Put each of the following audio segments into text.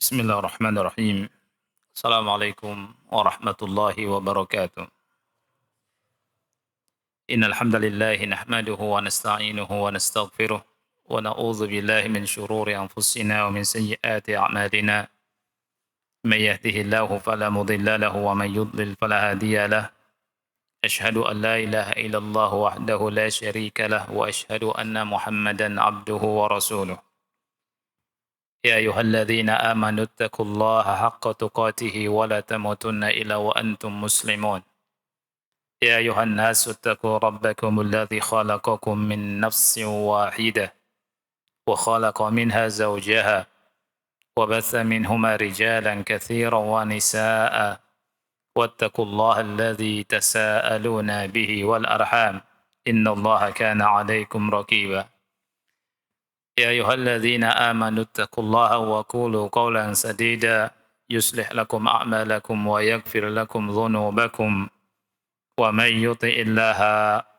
Bismillahirrahmanirrahim. Assalamualaikum warahmatullahi wabarakatuh. Innal hamdalillah nahmaduhu wa nasta'inuhu wa nastaghfiruh wa na'udzu billahi min shururi anfusina wa min sayyiati a'malina. May yahdihillahu fala mudilla lahu wa may yudlil fala hadiya lah. Ashhadu an la ilaha illallah wahdahu la syarika lah wa ashhadu anna Muhammadan abduhu wa rasuluh. يا أيها الذين آمنوا اتقوا الله حق تقاته ولا تموتن إلا وأنتم مسلمون يا أيها الناس اتقوا ربكم الذي خلقكم من نفس واحدة وخلق منها زوجها وبث منهما رجالا كثيرا ونساء واتقوا الله الذي تساءلون به والأرحام إن الله كان عليكم رقيبا يا أيها الذين آمنوا اتقوا الله وقولوا قولا سديدا يصلح لكم أعمالكم ويغفر لكم ذنوبكم ومن يطع الله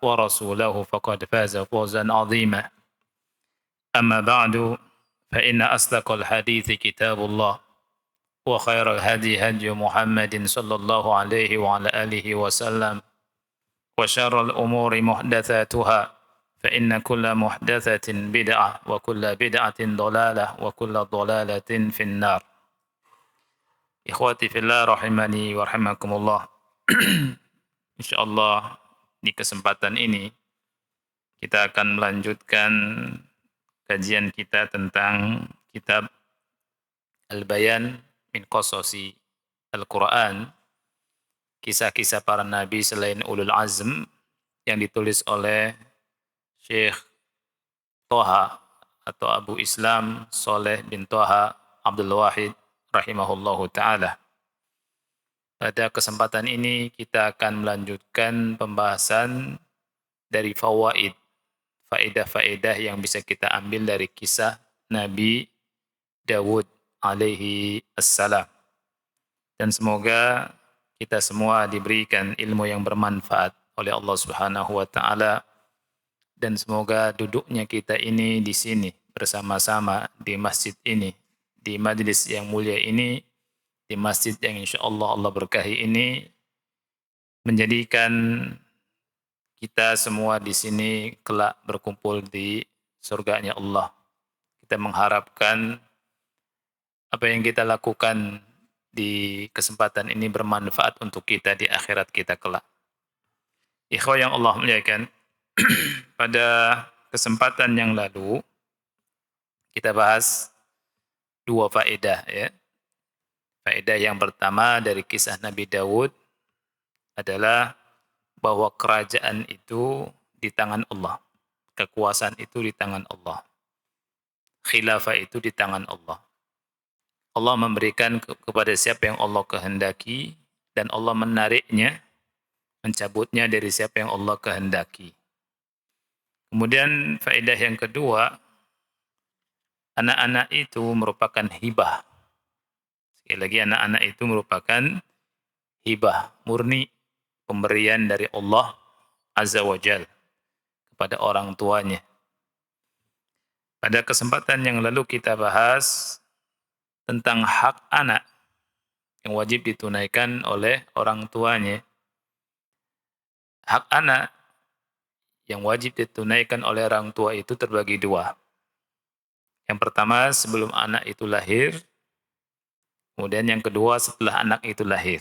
ورسوله فقد فاز فوزا عظيما أما بعد فإن أصدق الحديث كتاب الله وخير الهدي هدي محمد صلى الله عليه وعلى آله وسلم وشر الأمور محدثاتها فإن كل محدثة بدعة وكل بدعة ضلالة وكل ضلالة في النار. Ikhwati fillah rahimani wa rahimakumullah. Insyaallah di kesempatan ini kita akan melanjutkan kajian kita tentang kitab Al-Bayan min Qasasi Al-Quran, kisah-kisah para nabi selain ulul azm yang ditulis oleh Syekh Toha atau Abu Islam Soleh bin Toha Abdul Wahid rahimahullahu ta'ala. Pada kesempatan ini kita akan melanjutkan pembahasan dari fawaid, faedah-faedah yang bisa kita ambil dari kisah Nabi Dawud alaihi assalam. Dan semoga kita semua diberikan ilmu yang bermanfaat oleh Allah Subhanahu wa taala. Dan semoga duduknya kita ini di sini bersama-sama di masjid ini, di majlis yang mulia ini, di masjid yang insya Allah Allah berkahi ini, menjadikan kita semua di sini kelak berkumpul di surganya Allah. Kita mengharapkan apa yang kita lakukan di kesempatan ini bermanfaat untuk kita di akhirat kita kelak. Ikhwah yang Allah muliakan, pada kesempatan yang lalu kita bahas dua faedah ya. Faedah yang pertama dari kisah Nabi Daud adalah bahwa kerajaan itu di tangan Allah. Kekuasaan itu di tangan Allah. Khilafah itu di tangan Allah. Allah memberikan kepada siapa yang Allah kehendaki dan Allah menariknya, mencabutnya dari siapa yang Allah kehendaki. Kemudian faedah yang kedua, anak-anak itu merupakan hibah. Sekali lagi, anak-anak itu merupakan hibah, murni pemberian dari Allah Azza wa Jal kepada orang tuanya. Pada kesempatan yang lalu kita bahas tentang hak anak yang wajib ditunaikan oleh orang tuanya. Hak anak yang wajib ditunaikan oleh orang tua itu terbagi dua. Yang pertama sebelum anak itu lahir, kemudian yang kedua setelah anak itu lahir.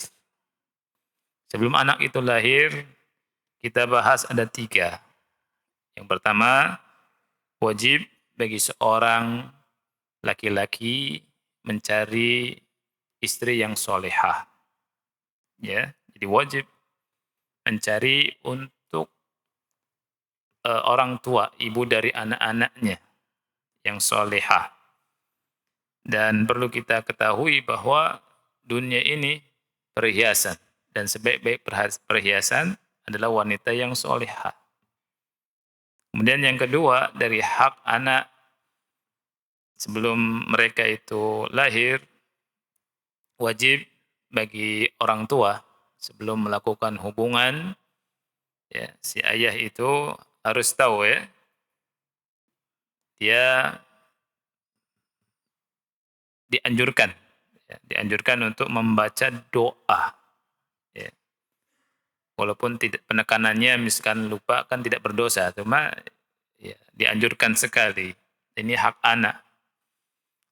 Sebelum anak itu lahir, kita bahas ada tiga. Yang pertama, wajib bagi seorang laki-laki mencari istri yang solehah. Ya, jadi wajib mencari untuk orang tua, ibu dari anak-anaknya yang solehah. Dan perlu kita ketahui bahwa dunia ini perhiasan. Dan sebaik-baik perhiasan adalah wanita yang solehah. Kemudian yang kedua, dari hak anak sebelum mereka itu lahir, wajib bagi orang tua sebelum melakukan hubungan, ya, si ayah itu harus tahu ya, dia dianjurkan Ya, dianjurkan untuk membaca doa. Ya. Walaupun tidak penekanannya misalkan lupa kan tidak berdosa, cuma ya, dianjurkan sekali. Ini hak anak.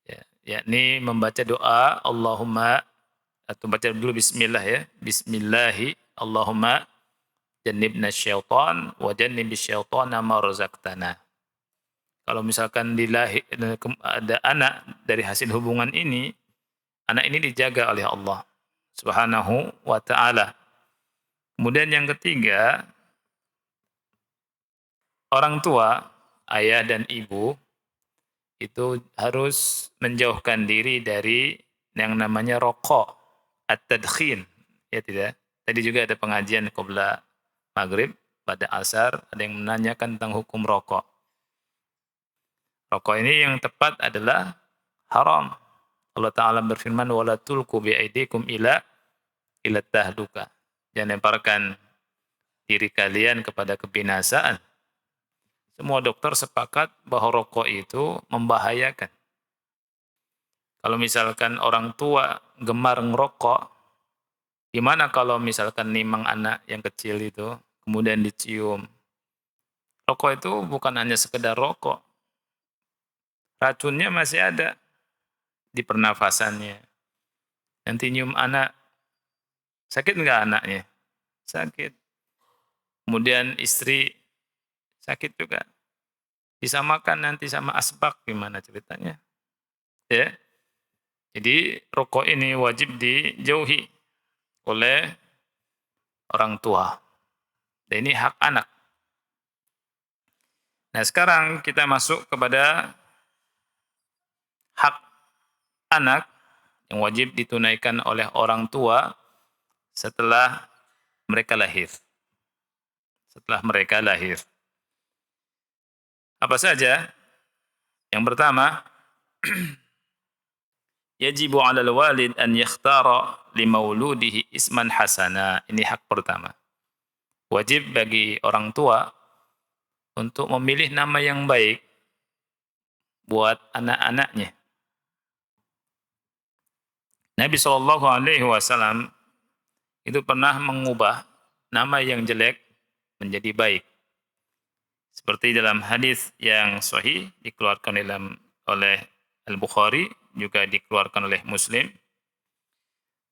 Ya, yakni membaca doa Allahumma atau baca dulu bismillah ya. Bismillahi Allahumma jannibna syaitan wa jannibis syaitana ma razaqtana. Kalau misalkan ada anak dari hasil hubungan ini, anak ini dijaga oleh Allah Subhanahu wa taala. Kemudian yang ketiga, orang tua, ayah dan ibu itu harus menjauhkan diri dari yang namanya rokok, at-tadkhin, ya tidak. Tadi juga ada pengajian qabla maghrib, pada asar ada yang menanyakan tentang hukum rokok. Rokok ini yang tepat adalah haram. Allah Ta'ala berfirman, wala tulku bi'aidikum ila tahluka. Jangan lemparkan diri kalian kepada kebinasaan. Semua dokter sepakat bahwa rokok itu membahayakan. Kalau misalkan orang tua gemar ngerokok, gimana kalau misalkan nimang anak yang kecil itu, kemudian dicium. Rokok itu bukan hanya sekedar rokok. Racunnya masih ada di pernafasannya. Nanti nyium anak, sakit nggak anaknya? Sakit. Kemudian istri sakit juga. Disamakan nanti sama asbak, gimana ceritanya? Ya. Jadi rokok ini wajib dijauhi oleh orang tua. Dan ini hak anak. Nah sekarang kita masuk kepada hak anak yang wajib ditunaikan oleh orang tua setelah mereka lahir. Setelah mereka lahir. Apa saja? Yang pertama, yajibu 'alal walid an yakhtara li mauludihi isman hasana. Ini hak pertama. Wajib bagi orang tua untuk memilih nama yang baik buat anak-anaknya. Nabi Shallallahu alaihi wasallam itu pernah mengubah nama yang jelek menjadi baik. Seperti dalam hadis yang sahih dikeluarkan oleh Al-Bukhari, juga dikeluarkan oleh Muslim.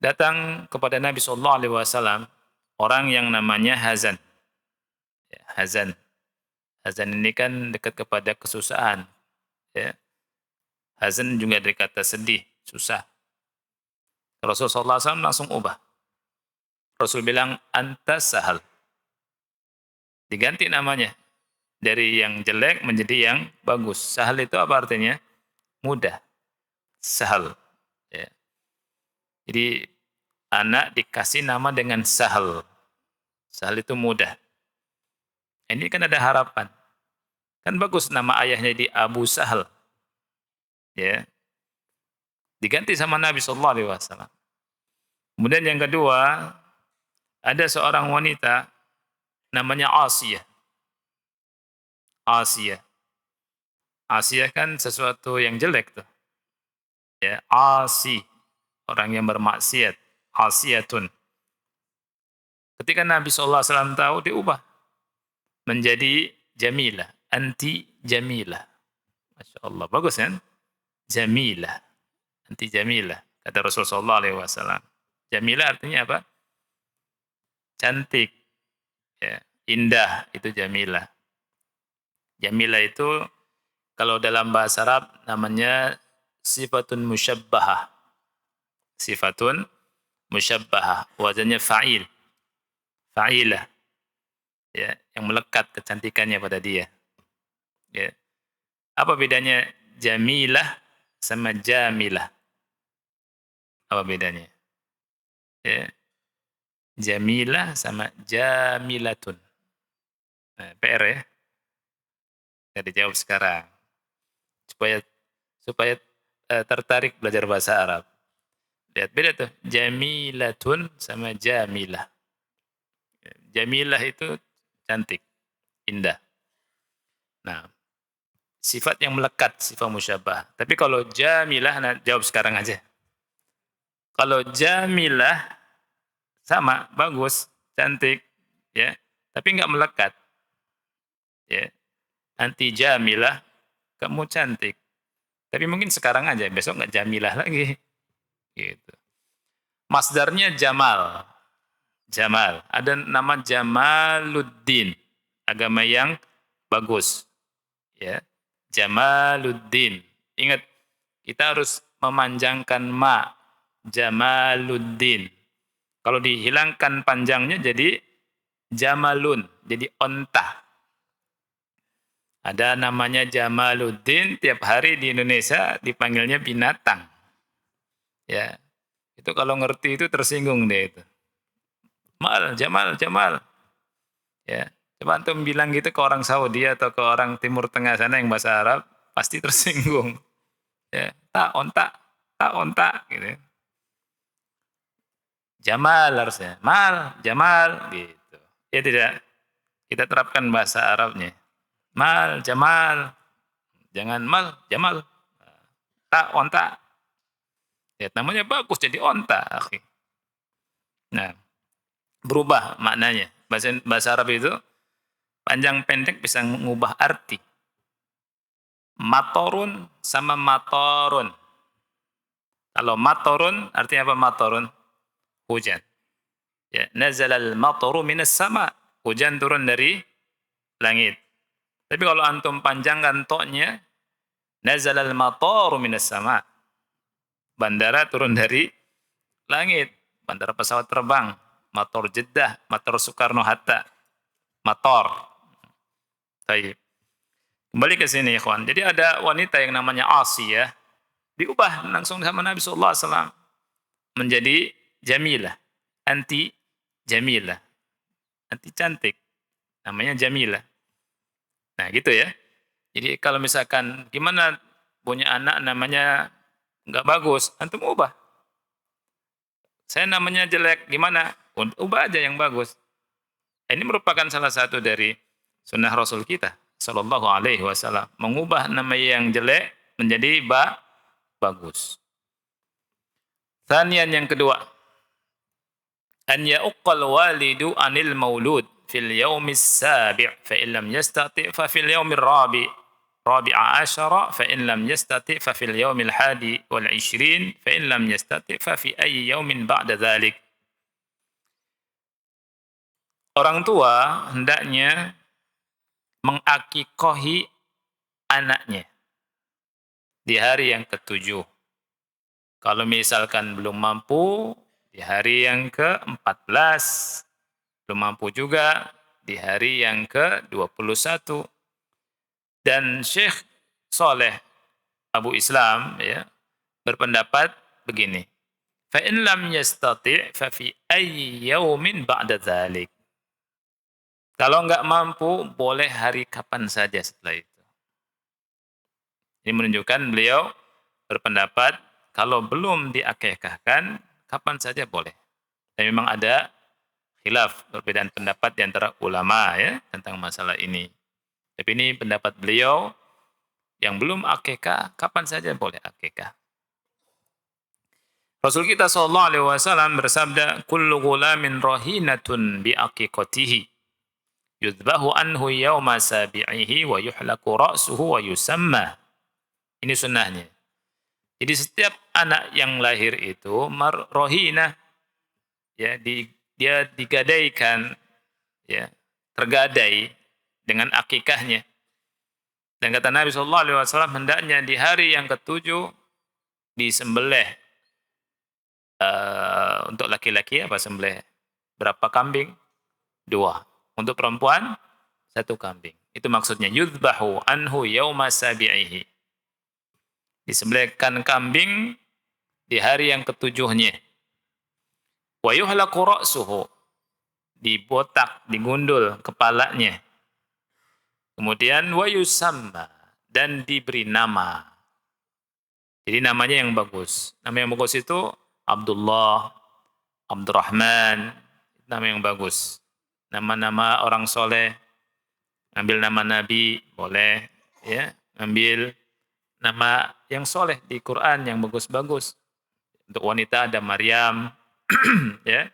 Datang kepada Nabi Shallallahu alaihi wasallam orang yang namanya Hazan. Ya, Hazan. Hazan ini kan dekat kepada kesusahan. Ya. Hazan juga dari kata sedih, susah. Rasulullah SAW langsung ubah. Rasul bilang, anta sahal. Diganti namanya. Dari yang jelek menjadi yang bagus. Sahal itu apa artinya? Mudah. Sahal. Ya. Jadi anak dikasih nama dengan sahal. Sahal itu mudah. Ini kan ada harapan. Kan bagus nama ayahnya di Abu Sahal. Ya. Diganti sama Nabi Sallallahu Alaihi Wasallam. Kemudian yang kedua, ada seorang wanita namanya Asiyah. Asiyah. Asiyah kan sesuatu yang jelek tuh. Ya, asi, orang yang bermaksiat. Asiyatun. Ketika Nabi SAW tahu, diubah menjadi Jamilah, anti Jamilah. Masya Allah, bagus kan? Jamilah, anti Jamilah, kata Rasulullah SAW. Jamilah artinya apa? Cantik, ya, indah, itu Jamilah. Jamilah itu kalau dalam bahasa Arab namanya sifatun musyabbahah. Sifatun musyabbahah, wazannya fa'il. Fa'ilah. Ya, yang melekat kecantikannya pada dia. Ya. Apa bedanya Jamilah sama Jamilah? Apa bedanya? Ya. Jamilah sama Jamilatun. Nah, PR ya. Kita dijawab sekarang. Supaya supaya tertarik belajar bahasa Arab. Lihat beda tuh. Jamilatun sama Jamilah. Jamilah itu cantik, indah. Nah, sifat yang melekat, sifat musyabah. Tapi kalau Jamilah, nah, jawab sekarang aja. Kalau jamilah sama, bagus, cantik, ya, tapi nggak melekat, ya. Anti jamilah, kamu cantik. Tapi mungkin sekarang aja, besok nggak jamilah lagi, gitu. Masdarnya jamal. Jamal. Ada nama Jamaluddin. Agama yang bagus. Ya. Jamaluddin. Ingat, kita harus memanjangkan ma. Jamaluddin. Kalau dihilangkan panjangnya jadi Jamalun. Jadi onta. Ada namanya Jamaluddin, tiap hari di Indonesia dipanggilnya binatang. Ya. Itu kalau ngerti itu tersinggung deh itu. Jamal, Jamal. Ya. Coba antum bilang gitu ke orang Saudi atau ke orang Timur Tengah sana yang bahasa Arab, pasti tersinggung. Ya, tak onta gitu. Jamal harusnya. Jamal gitu. Ya tidak. Kita terapkan bahasa Arabnya. Jamal. Jangan Jamal. Tak onta. Ya, namanya bagus jadi onta, akhi. Nah, berubah maknanya. Bahasa Arab itu panjang pendek bisa mengubah arti. Matorun sama matorun. Kalau matorun artinya apa matorun? Hujan. Ya, nazalal matoru minas sama. Hujan turun dari langit. Tapi kalau antum panjangkan toknya, nazalal matoru minas sama. Bandara turun dari langit. Bandara pesawat terbang. Mator Jeddah, Mator Soekarno-Hatta. Mator. Baik. Kembali ke sini, ikhwan. Jadi ada wanita yang namanya Asiyah, diubah langsung sama Nabi sallallahu alaihi wasallam menjadi Jamilah, anti Jamilah, anti cantik. Namanya Jamilah. Nah, gitu ya. Jadi kalau misalkan gimana punya anak namanya nggak bagus, antum ubah. Saya namanya jelek, gimana? Ubah aja yang bagus. Ini merupakan salah satu dari sunnah Rasul kita sallallahu alaihi wasallam, mengubah nama yang jelek menjadi bagus. Thaniyan yang kedua, an ya'uqqal walidu anil maulud fil yaumis sabi' fa in lam yastati' fa fil yaumir rabi'a asyara fa in lam yastati' fa fil yaumil hadi wal 'ishrin fa in lam yastati' fa fi ayyi yaumin ba'da dzalik. Orang tua hendaknya mengakikohi anaknya di hari yang ketujuh. Kalau misalkan belum mampu, di hari yang ke-14. Belum mampu juga di hari yang ke-21. Dan Syekh Saleh Abu Islam ya berpendapat begini. Fa in lam yastati' fa fi ayyi yaumin ba'da dzalik. Kalau enggak mampu, boleh hari kapan saja setelah itu. Ini menunjukkan beliau berpendapat kalau belum diakikahkan, kapan saja boleh. Dan memang ada khilaf, perbedaan pendapat di antara ulama ya tentang masalah ini. Tapi ini pendapat beliau, yang belum akikah, kapan saja boleh akikah. Rasul kita sallallahu alaihi wasallam bersabda, "Kullu ghulamin rahinatun bi aqiqatihi. Yudbahu anhu yawma sabi'ihi wa yuhlaku ra'suhu wa yusamma." Ini sunnahnya. Jadi setiap anak yang lahir itu rohina, ya, dia digadaikan, ya, tergadai dengan akikahnya. Dan kata Nabi sallallahu alaihi wasallam, hendaknya di hari yang ketujuh disembelih untuk laki-laki apa sembelih berapa kambing? 2. Untuk perempuan 1 kambing. Itu maksudnya yudbahu anhu yauma sabi'ihi. Disembelihkan kambing di hari yang ketujuhnya. Wa yuhlaqu ra'suhu. Dibotak, digundul kepalanya. Kemudian wa yusamma, dan diberi nama. Jadi namanya yang bagus. Nama yang bagus itu Abdullah, Abdurrahman, nama yang bagus. Nama-nama orang soleh, ambil nama Nabi, boleh. Ya, ambil nama yang soleh di Quran yang bagus-bagus. Untuk wanita ada Maryam, ya,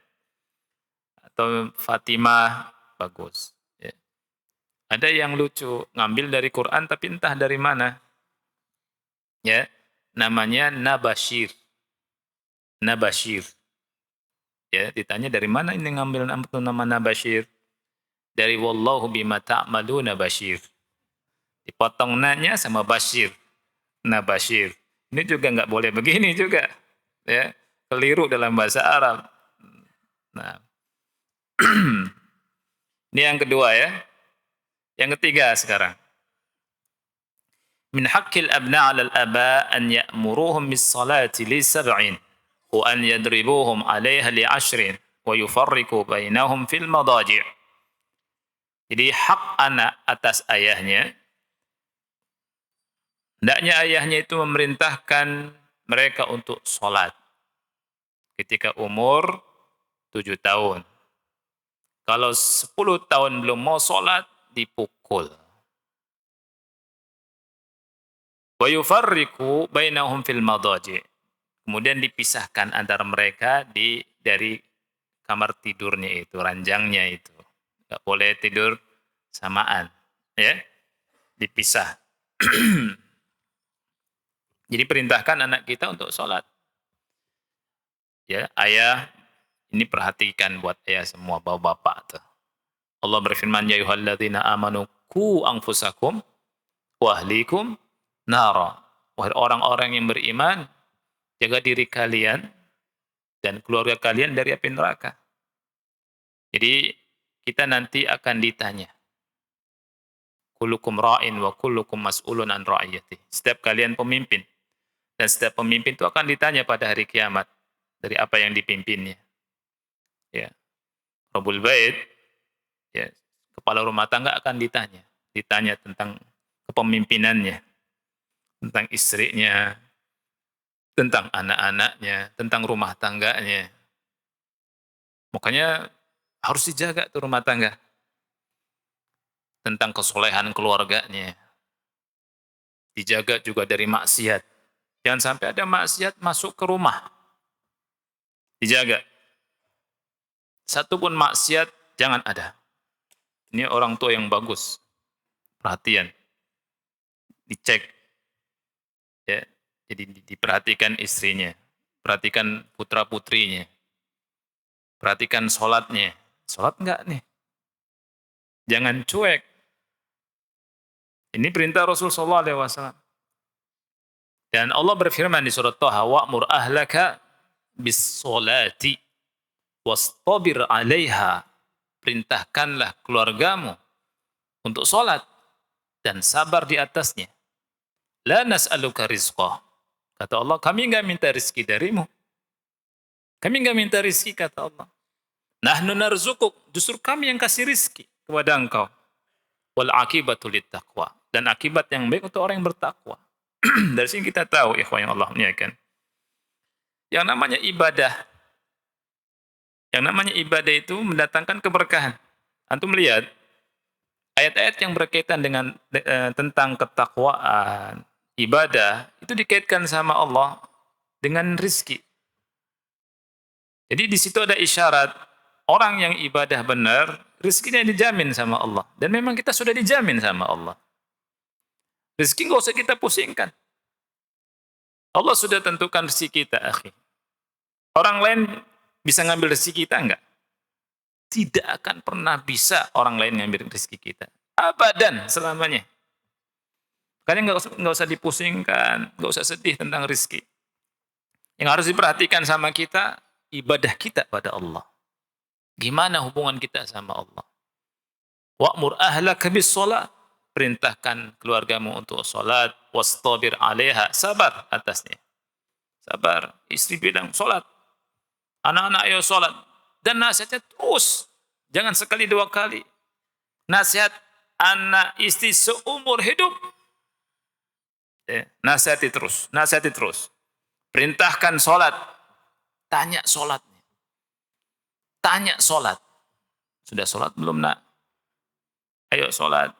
atau Fatimah, bagus. Ya. Ada yang lucu, ngambil dari Quran tapi entah dari mana. Ya, namanya Nabashir. Nabashir. Ya, ditanya dari mana ini ngambil nama Nabashir? Dari wallahu bima ta'maluna bashir. Dipotong nanya sama Bashir. Nabashir. Ini juga nggak boleh begini juga. Ya, keliru dalam bahasa Arab. Nah, ini yang kedua ya. Yang ketiga sekarang. Min haqqil abna' 'alal aba an ya'muruhum bis salati li sab'in wa an yadribuhum 'alaiha li 'ashrin wa yufarriqu bainahum fil madaji'. Jadi hak anak atas ayahnya, hendaknya ayahnya itu memerintahkan mereka untuk sholat ketika umur 7 tahun. Kalau 10 tahun belum mau sholat, dipukul. Wa yufarriqu bainahum fil madaji'. Kemudian dipisahkan antara mereka dari kamar tidurnya itu, ranjangnya itu. Enggak boleh tidur samaan, ya. Dipisah. Jadi perintahkan anak kita untuk sholat. Ya, ayah, ini perhatikan buat ayah semua, bapak-bapak tuh. Allah berfirman, ya ayyuhalladzina amanu qu anfusakum wa ahlikum nara. Wahai orang-orang yang beriman, jaga diri kalian dan keluarga kalian dari api neraka. Jadi kita nanti akan ditanya. Kullukum ra'in wa kullukum mas'ulun an ra'iyati. Setiap kalian pemimpin. Dan setiap pemimpin itu akan ditanya pada hari kiamat dari apa yang dipimpinnya. Ya. Rabbul Bait, ya, kepala rumah tangga akan ditanya tentang kepemimpinannya, tentang istrinya, tentang anak-anaknya, tentang rumah tangganya. Makanya harus dijaga tuh rumah tangga. Tentang kesolehan keluarganya. Dijaga juga dari maksiat. Jangan sampai ada maksiat masuk ke rumah. Dijaga. Satu pun maksiat jangan ada. Ini orang tua yang bagus. Perhatian. Dicek. Ya. Jadi diperhatikan istrinya. Perhatikan putra-putrinya. Perhatikan sholatnya. Sholat enggak nih? Jangan cuek. Ini perintah Rasulullah SAW. Dan Allah berfirman di surat Thaha, wa'mur ahlaka bis-sholati wastabir 'alaiha. Perintahkanlah keluargamu untuk sholat dan sabar di atasnya. La nas'aluka rizqah. Kata Allah, kami enggak minta rezeki darimu. Kami enggak minta rezeki, kata Allah. Nahnu narzukuk. Justru kami yang kasih rezeki kepada engkau. Wal akibatu littaqwa. Dan akibat yang baik untuk orang yang bertakwa. Dari sini kita tahu, ikhwan yang Allah muliakan. Yang namanya ibadah. Yang namanya ibadah itu mendatangkan keberkahan. Antum lihat, ayat-ayat yang berkaitan dengan tentang ketakwaan, ibadah, itu dikaitkan sama Allah dengan rizki. Jadi di situ ada isyarat, orang yang ibadah benar, rizkinya dijamin sama Allah. Dan memang kita sudah dijamin sama Allah. Rezeki nggak usah kita pusingkan. Allah sudah tentukan rezeki kita, akhi. Orang lain bisa ngambil rezeki kita enggak? Tidak akan pernah bisa orang lain ngambil rezeki kita. Abadan selamanya. Kalian nggak usah dipusingkan, nggak usah sedih tentang rezeki. Yang harus diperhatikan sama kita, ibadah kita pada Allah. Gimana hubungan kita sama Allah? Wa'mur ahlaka bis-shalah. Perintahkan keluargamu untuk sholat, wastabir 'alaiha, sabar atasnya. Sabar. Istri bilang sholat, anak-anak ayo sholat, dan nasihatnya terus, jangan sekali dua kali. Nasihat anak istri seumur hidup, nasihati terus. Perintahkan sholat, tanya sholatnya, tanya sholat, sudah sholat belum nak? Ayo sholat.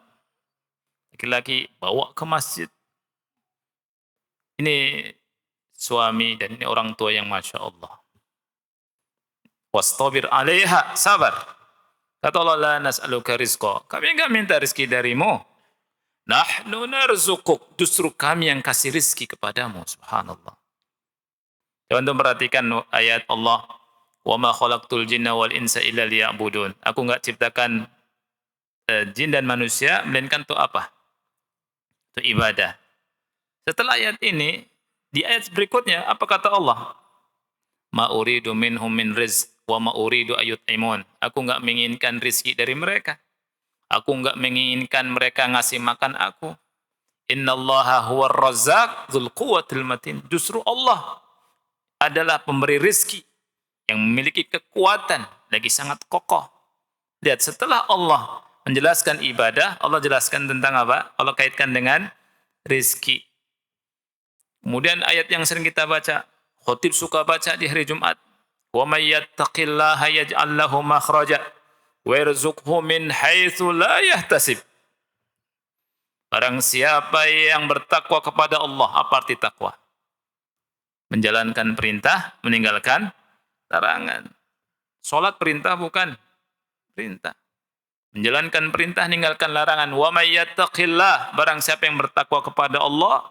Laki-laki bawa ke masjid. Ini suami, dan ini orang tua yang Masya Allah. Wastabir 'alaiha, sabar. Kata Allah, la nas'aluka rizqa. Kami enggak minta rezeki darimu. Nahnu narzuquk. Justru kami yang kasih rezeki kepadamu. Subhanallah. Teman-teman perhatikan ayat Allah. Wa ma khalaqtul jinna wal insa illa liya'budun. Aku enggak ciptakan jin dan manusia melainkan untuk apa? Untuk ibadah. Setelah ayat ini, di ayat berikutnya apa kata Allah? Ma uridu minhum min rizq wa ma uridu ayut'imun. Aku enggak menginginkan rezeki dari mereka. Aku enggak menginginkan mereka ngasih makan aku. Innallaha huwar razzaq dzul quwwatil matin. Justru Allah adalah pemberi rezeki yang memiliki kekuatan lagi sangat kokoh. Lihat, setelah Allah menjelaskan ibadah, Allah jelaskan tentang apa? Allah kaitkan dengan rezeki. Kemudian ayat yang sering kita baca, khotib suka baca di hari Jumat. Wa may yattaqillaha yaj'al lahu makhraja wa yarzuqhu min haitsu la yahtasib. Barang siapa yang bertakwa kepada Allah, apa arti takwa? Menjalankan perintah, meninggalkan larangan. Salat perintah bukan? Perintah. Menjalankan perintah, meninggalkan larangan. Wa may yattaqillah, barang siapa yang bertakwa kepada Allah,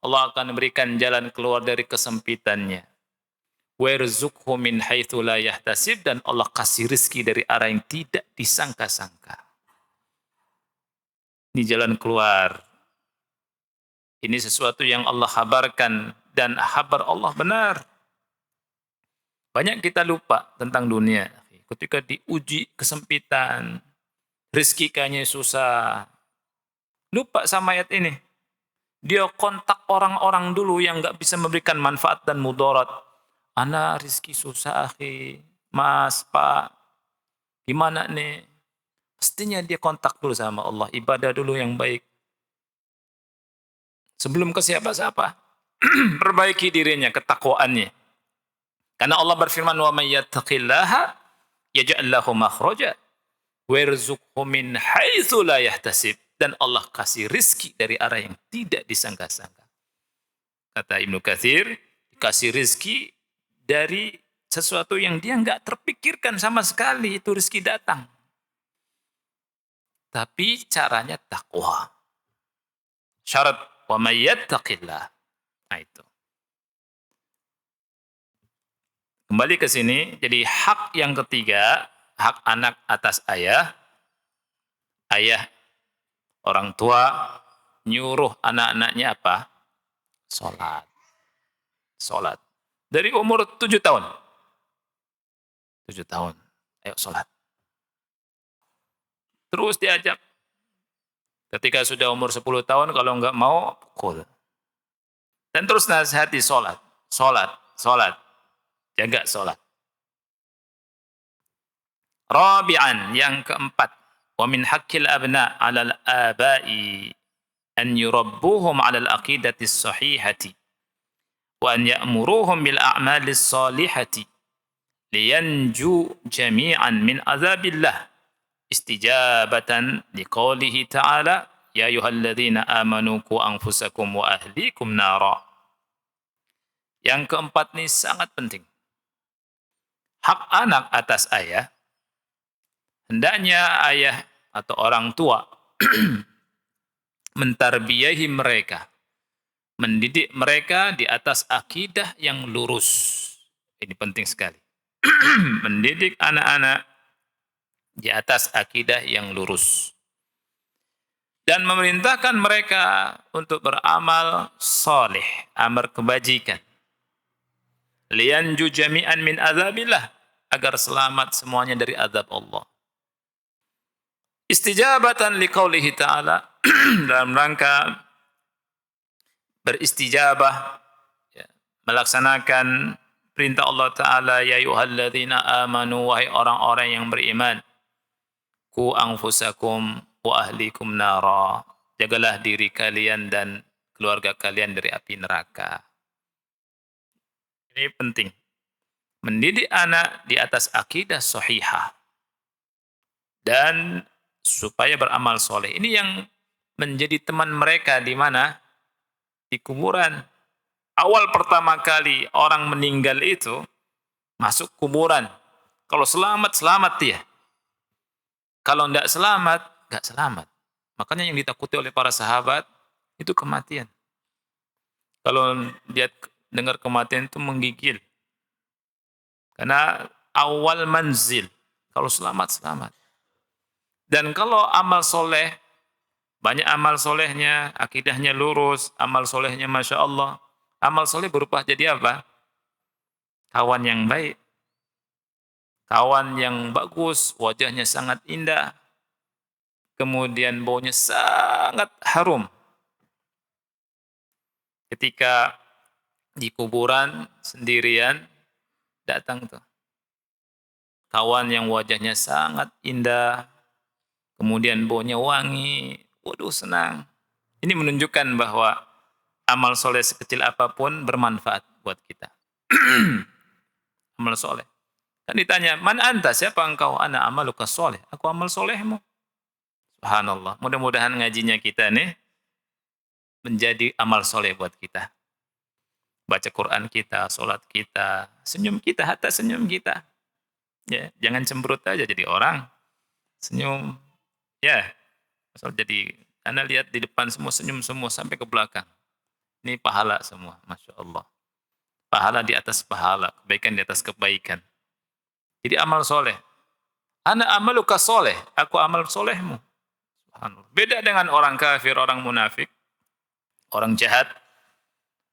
Allah akan memberikan jalan keluar dari kesempitannya. Wa yarzuqhu min haitsu la yahtasib, dan Allah kasih rezeki dari arah yang tidak disangka-sangka. Ini jalan keluar. Ini sesuatu yang Allah kabarkan, dan kabar Allah benar. Banyak kita lupa tentang dunia. Ketika diuji kesempitan, rezeki kayaknya susah. Lupa sama ayat ini. Dia kontak orang-orang dulu yang nggak bisa memberikan manfaat dan mudarat. Ana rezeki susah, akhi. Mas, Pak, gimana nih? Pastinya dia kontak dulu sama Allah. Ibadah dulu yang baik. Sebelum ke siapa-siapa. Perbaiki dirinya, ketakwaannya. Karena Allah berfirman, wa may yattaqillaha yaj'al lahu makhraja wa yarzuqhu min haitsu la yahtasib. Dan Allah kasih rizki dari arah yang tidak disangka-sangka. Kata Ibnu Katsir, kasih rizki dari sesuatu yang dia nggak terpikirkan sama sekali itu rizki datang. Tapi caranya takwa. Syarat wa may yattaqillah. Nah itu. Kembali ke sini, jadi hak yang ketiga, hak anak atas ayah. Ayah, orang tua, nyuruh anak-anaknya apa? Sholat. Sholat. Dari umur 7 tahun. 7 tahun. Ayo sholat. Terus diajak. Ketika sudah umur 10 tahun, kalau enggak mau, pukul. Dan terus nasihati sholat. Sholat. Sholat. Jaga sholat. Rabi'an, yang keempat. Wa min haqqil abna 'alal aba'i an yurabbuhum 'alal aqidati sahihati wa an ya'muruhum bil a'malis salihati liyanju jami'an min azabillah istijabatan liqaulihi ta'ala ya ayyuhalladzina amanu qu anfusakum wa ahlikum nara. Yang keempat ini sangat penting. Hak anak atas ayah. Hendaknya ayah atau orang tua mentarbiyahi mereka, mendidik mereka di atas akidah yang lurus. Ini penting sekali. Mendidik anak-anak di atas akidah yang lurus. Dan memerintahkan mereka untuk beramal saleh, amal kebajikan. Liyanju jami'an min azabillah, agar selamat semuanya dari azab Allah. Istijabatan liqaulihi ta'ala, dalam rangka beristijabah, ya, melaksanakan perintah Allah Ta'ala, ya ayyuhalladzina amanu, wahai orang-orang yang beriman, ku anfusakum wa ahlikum nara, jagalah diri kalian dan keluarga kalian dari api neraka. Ini penting. Mendidik anak di atas akidah sahihah dan supaya beramal soleh. Ini yang menjadi teman mereka di mana? Di kuburan. Awal pertama kali orang meninggal itu masuk kuburan. Kalau selamat, selamat dia. Kalau tidak selamat, nggak selamat. Makanya yang ditakuti oleh para sahabat itu kematian. Kalau dia dengar kematian itu menggigil. Karena awal manzil. Kalau selamat, selamat. Dan kalau amal soleh, banyak amal solehnya, akidahnya lurus, amal solehnya Masya Allah. Amal soleh berupa jadi apa? Kawan yang baik, kawan yang bagus, wajahnya sangat indah, kemudian baunya sangat harum. Ketika di kuburan sendirian, datang tuh kawan yang wajahnya sangat indah, kemudian baunya wangi, waduh senang. Ini menunjukkan bahwa amal soleh sekecil apapun bermanfaat buat kita. Amal soleh. Kan ditanya, man anta, siapa engkau? Ana amaluka soleh. Aku amal solehmu. Subhanallah. Mudah-mudahan ngajinya kita nih menjadi amal soleh buat kita. Baca Quran kita, sholat kita, senyum kita, hatta senyum kita. Ya, jangan cemberut aja jadi orang. Senyum. Ya, asal jadi, Anda lihat di depan semua senyum semua sampai ke belakang. Ini pahala semua, Masya Allah. Pahala di atas pahala, kebaikan di atas kebaikan. Jadi amal soleh. Ana amaluka soleh, aku amal solehmu. Beda dengan orang kafir, orang munafik, orang jahat.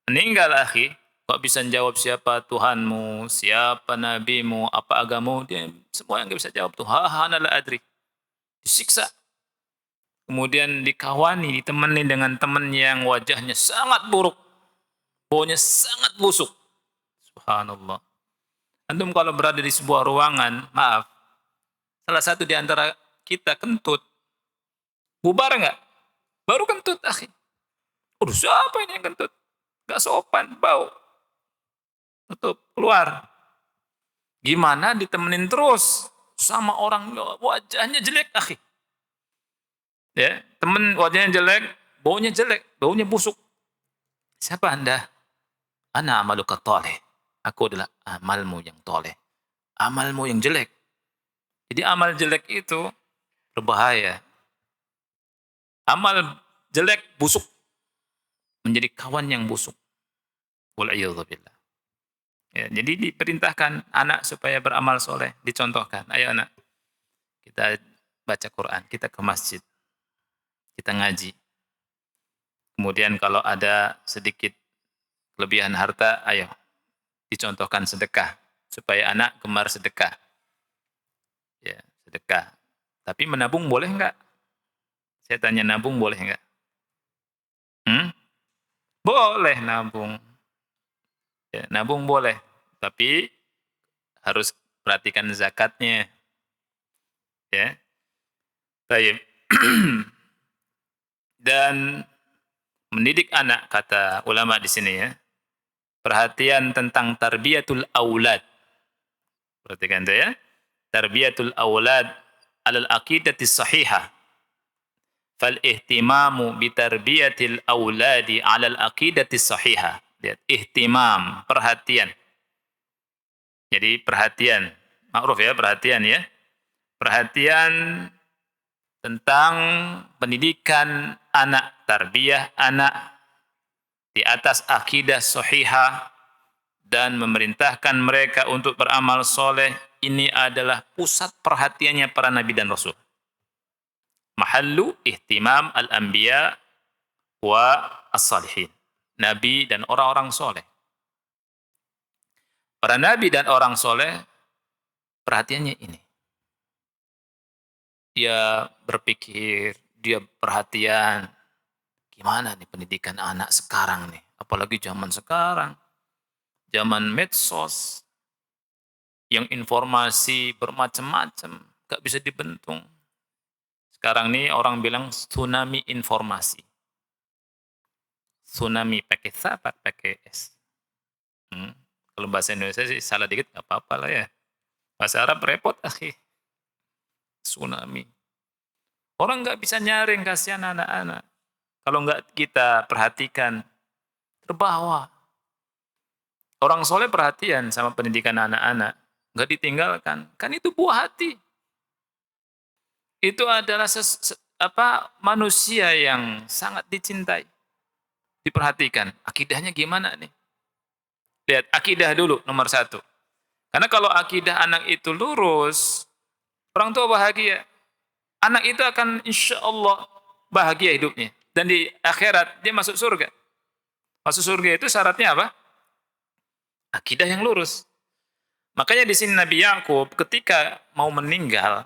Meninggal akhi, kok bisa jawab siapa Tuhanmu, siapa nabimu, apa agamamu, dia semua yang nggak bisa jawab tuh. Ana la adri. Disiksa. Kemudian dikawani, ditemani dengan teman yang wajahnya sangat buruk, baunya sangat busuk. Subhanallah. Antum kalau berada di sebuah ruangan, maaf, salah satu di antara kita kentut, bubar nggak? Baru kentut, akhi. Udah siapa ini yang kentut? Gak sopan, bau. Tutup, keluar. Gimana ditemenin terus sama orang wajahnya jelek, akhi. Ya, temen wajahnya jelek, baunya busuk. Siapa Anda? Ana amaluka toleh. Aku adalah amalmu yang toleh. Amalmu yang jelek. Jadi amal jelek itu berbahaya. Amal jelek busuk. Menjadi kawan yang busuk. Wal'iyadzubillah. Ya, jadi diperintahkan anak supaya beramal soleh. Dicontohkan. Ayo anak. Kita baca Quran. Kita ke masjid. Kita ngaji. Kemudian kalau ada sedikit kelebihan harta, ayo. Dicontohkan sedekah. Supaya anak gemar sedekah. Ya, sedekah. Tapi menabung boleh enggak? Saya tanya nabung boleh enggak? Boleh nabung. Ya, nabung boleh. Tapi harus perhatikan zakatnya. Ya. Baik. Dan mendidik anak, kata ulama di sini ya. Perhatian tentang tarbiyatul aulad. Perhatikan itu ya. Tarbiyatul aulad alal aqidati sahihah. Fal ihtimamu bitarbiyatil auladi alal aqidati sahihah. Lihat, ihtimam, perhatian. Jadi perhatian, ma'ruf ya, perhatian ya. Perhatian tentang pendidikan anak, tarbiyah anak di atas akidah sahihah dan memerintahkan mereka untuk beramal soleh. Ini adalah pusat perhatiannya para nabi dan rasul. Mahallu ihtimam al-anbiya wa as-salihin. Nabi dan orang-orang soleh. Para nabi dan orang soleh, perhatiannya ini. Dia berpikir, dia perhatian, gimana nih pendidikan anak sekarang nih. Apalagi zaman sekarang. Zaman medsos. Yang informasi bermacam-macam. Gak bisa dibentung. Sekarang nih orang bilang tsunami informasi. Tsunami pakai S apa pakai S? Kalau bahasa Indonesia sih salah dikit gak apa-apa lah ya. Bahasa Arab repot, akhi. Tsunami. Orang gak bisa nyaring, kasihan anak-anak. Kalau nggak kita perhatikan, terbawa. Orang soleh perhatian sama pendidikan anak-anak, nggak ditinggalkan. Kan itu buah hati. Itu adalah manusia yang sangat dicintai, diperhatikan. Akidahnya gimana nih? Lihat, akidah dulu nomor satu. Karena kalau akidah anak itu lurus, orang tua bahagia. Anak itu akan insya Allah bahagia hidupnya. Dan di akhirat dia masuk surga. Masuk surga itu syaratnya apa? Akidah yang lurus. Makanya di sini Nabi Yakub ketika mau meninggal,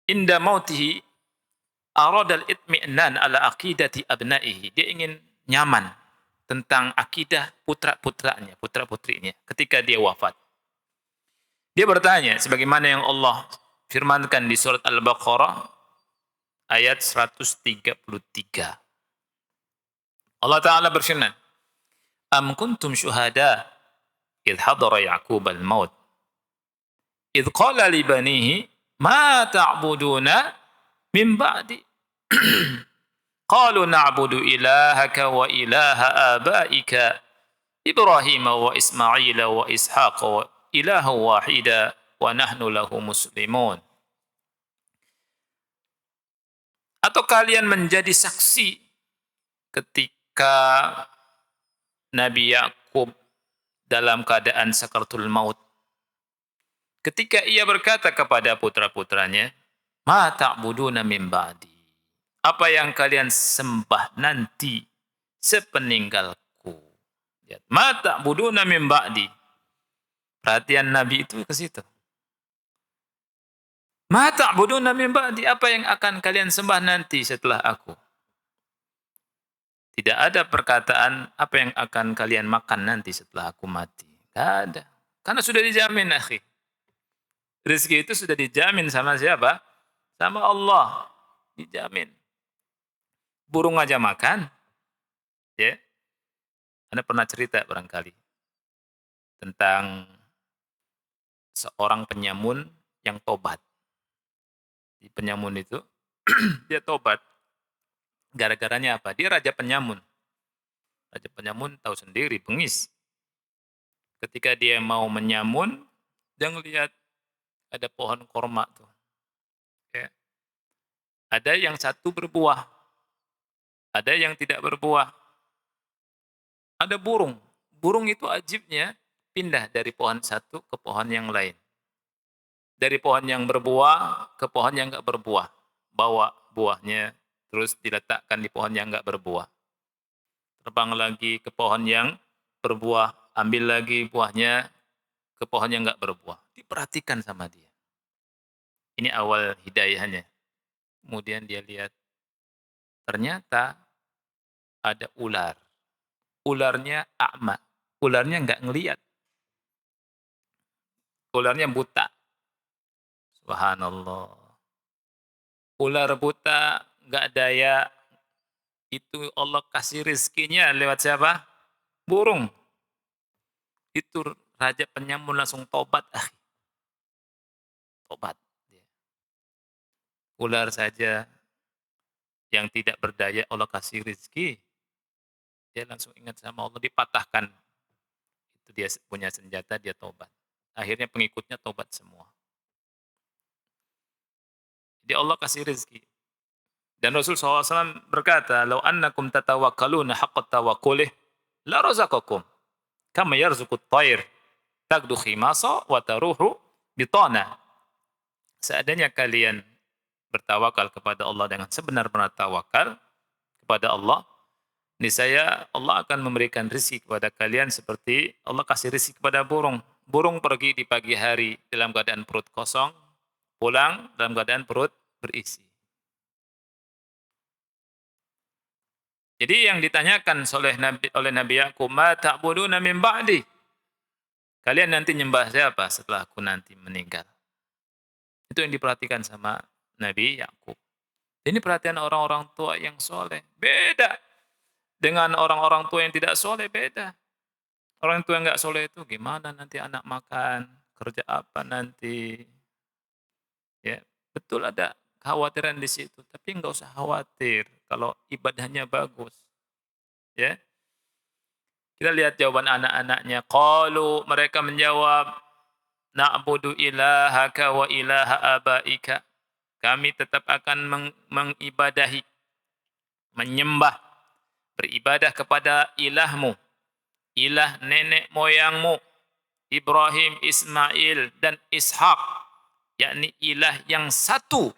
inda mautihi aradal itmi'nan ala aqidati abnaihi. Dia ingin nyaman tentang akidah putra-putranya, putra-putrinya ketika dia wafat. Dia bertanya sebagaimana yang Allah firmankan di surat Al-Baqarah ayat 133. Allah Ta'ala berfirman, Am kuntum syuhada idh hadara Ya'qub al-maut idh qala li banihi ma ta'buduna min ba'di qalu na'budu ilahaka wa ilaha abaika Ibrahim wa Ismail wa Ishaq wa ilaha wahida wa nahnu lahu muslimun. Atau kalian menjadi saksi ketika Nabi Yakub dalam keadaan sakaratul maut. Ketika ia berkata kepada putra-putranya, "Ma ta'buduna min ba'di?" Apa yang kalian sembah nanti sepeninggalku. Ma ta'buduna min ba'di. Perhatian Nabi itu ke situ. Ma ta'buduna min ba'di, apa yang akan kalian sembah nanti setelah aku? Tidak ada perkataan apa yang akan kalian makan nanti setelah aku mati. Tidak ada. Karena sudah dijamin, akhi. Rezeki itu sudah dijamin sama siapa? Sama Allah. Dijamin. Burung aja makan. Ya. Anda pernah cerita barangkali tentang seorang penyamun yang tobat. Di penyamun itu dia tobat. Gara-garanya apa? Dia raja penyamun. Raja penyamun tahu sendiri, bengis. Ketika dia mau menyamun, dia ngelihat ada pohon korma tuh. Ya. Ada yang satu berbuah, ada yang tidak berbuah. Ada burung. Burung itu ajibnya pindah dari pohon satu ke pohon yang lain. Dari pohon yang berbuah ke pohon yang enggak berbuah. Bawa buahnya, terus diletakkan di pohon yang enggak berbuah. Terbang lagi ke pohon yang berbuah, ambil lagi buahnya ke pohon yang enggak berbuah. Diperhatikan sama dia. Ini awal hidayahnya. Kemudian dia lihat, ternyata ada ular. Ularnya a'ma. Ularnya enggak ngelihat. Ularnya buta. Subhanallah. Ular buta, enggak daya, itu Allah kasih rezekinya lewat siapa? Burung. Itu raja penyamun langsung tobat. Tobat. Ular saja yang tidak berdaya Allah kasih rezeki, dia langsung ingat sama Allah, dipatahkan. Itu dia punya senjata, dia tobat. Akhirnya pengikutnya tobat semua. Jadi Allah kasih rezeki. Dan Rasul SAW berkata, "Lau annakum tatawakkaluna haqqa tawakkulih, la razaqakum kama yarzuqut thair tagdu khimasa wa taruhu bitana." Seandainya kalian bertawakal kepada Allah dengan sebenar-benar tawakal kepada Allah, niscaya Allah akan memberikan rezeki kepada kalian seperti Allah kasih rezeki kepada burung. Burung pergi di pagi hari dalam keadaan perut kosong, pulang dalam keadaan perut berisi. Jadi yang ditanyakan oleh Nabi Yakub, "Ma ta'buduna min ba'di?" Kalian nanti nyembah siapa setelah aku nanti meninggal? Itu yang diperhatikan sama Nabi Yakub. Ini perhatian orang-orang tua yang soleh. Beda dengan orang-orang tua yang tidak soleh, beda. Orang tua yang nggak soleh itu gimana nanti anak makan, kerja apa nanti. Ya, betul ada kekhawatiran di situ, tapi nggak usah khawatir kalau ibadahnya bagus. Ya, Kita lihat jawaban anak-anaknya. Qalu, mereka menjawab, na'budu ilahaka wa ilaha abaika. Kami tetap akan mengibadahi, menyembah, beribadah kepada ilahmu, ilah nenek moyangmu, Ibrahim, Ismail, dan Ishak, yakni ilah yang satu.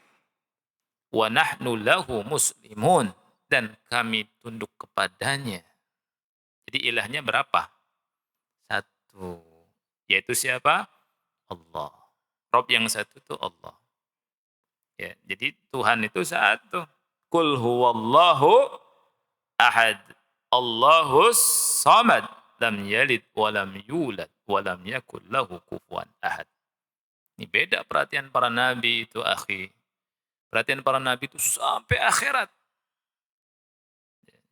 Wa nahnu lahu muslimun, dan kami tunduk kepadanya. Jadi ilahnya berapa? Satu. Yaitu siapa? Allah. Rob yang satu itu Allah. Ya, jadi Tuhan itu satu. Qul huwallahu ahad. Allahus samad. Lam yalid wa lam yulad wa lam yakul lahu kufuwan ahad. Ini beda perhatian para nabi itu, akhi. Perhatian para nabi itu sampai akhirat.